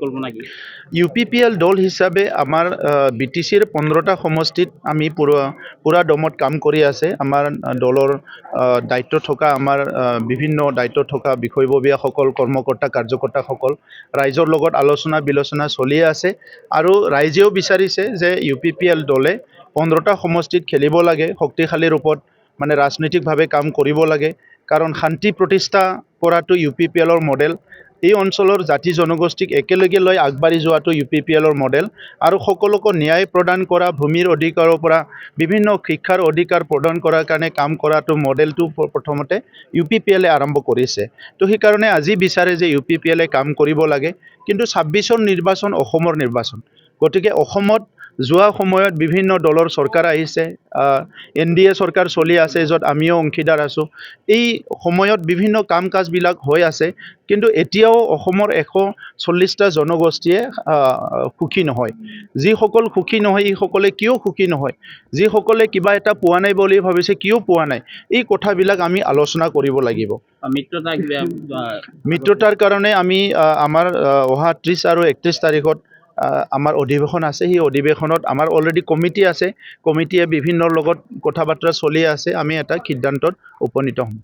কল্পনা কি? UPPL দল হিচাপে আমাৰ BTCৰ 15টা সমষ্টিত আমি পুৰা দমত কাম কৰি আছে। আমাৰ দলৰ দায়িত্ব থকা আমাৰ বিভিন্ন দায়িত্ব থকা বিষয়ববীয়াসকল, কৰ্মকৰ্তা, কাৰ্যকৰ্তাসকল ৰাইজৰ লগত আলোচনা বিলোচনা চলি আছে আৰু ৰাইজেও বিচাৰিছে যে UPPL দলে 15টা সমষ্টিত খেলিব লাগে, শক্তিশালী ৰূপত মানে ৰাজনৈতিকভাৱে কাম কৰিব লাগে। কাৰণ শান্তি প্ৰতিষ্ঠা কৰাটো UPPLৰ মডেল। এই অঞ্চলৰ জাতি জনগোষ্ঠীক একেলগে লৈ আগবাঢ়ি যোৱাটো UPPLৰ মডেল আৰু সকলোকে ন্যায় প্ৰদান কৰা, ভূমিৰ অধিকাৰৰ পৰা বিভিন্ন শিক্ষাৰ অধিকাৰ প্ৰদান কৰাৰ কাৰণে কাম কৰাটো মডেলটো প্ৰথমতে UPPLে আৰম্ভ কৰিছে। তো সেইকাৰণে আজি বিচাৰে যে UPPLে কাম কৰিব লাগে। কিন্তু 26ৰ নিৰ্বাচন অসমৰ নিৰ্বাচন, গতিকে অসমত যোৱা সময়ত বিভিন্ন দলৰ চৰকাৰ আহিছে, NDA চৰকাৰ চলি আছে, য'ত আমিও অংশীদাৰ আছোঁ। এই সময়ত বিভিন্ন কাম কাজবিলাক হৈ আছে, কিন্তু এতিয়াও অসমৰ 140টা জনগোষ্ঠীয়ে সুখী নহয়। যিসকল সুখী নহয়, এইসকলে কিয় সুখী নহয়, যিসকলে কিবা এটা পোৱা নাই বুলি ভাবিছে কিয় পোৱা নাই, এই কথাবিলাক আমি আলোচনা কৰিব লাগিব। মিত্ৰতাৰ কাৰণে আমি আমাৰ অহা 30 আৰু 31 তাৰিখত আমাৰ অধিৱেশন আছে। সেই অধিৱেশনত আমাৰ অলৰেডি কমিটি আছে, কমিটিয়ে বিভিন্ন লগত কথা বাৰ্তা চলি আছে। আমি এটা সিদ্ধান্তত উপনীত হ'ম।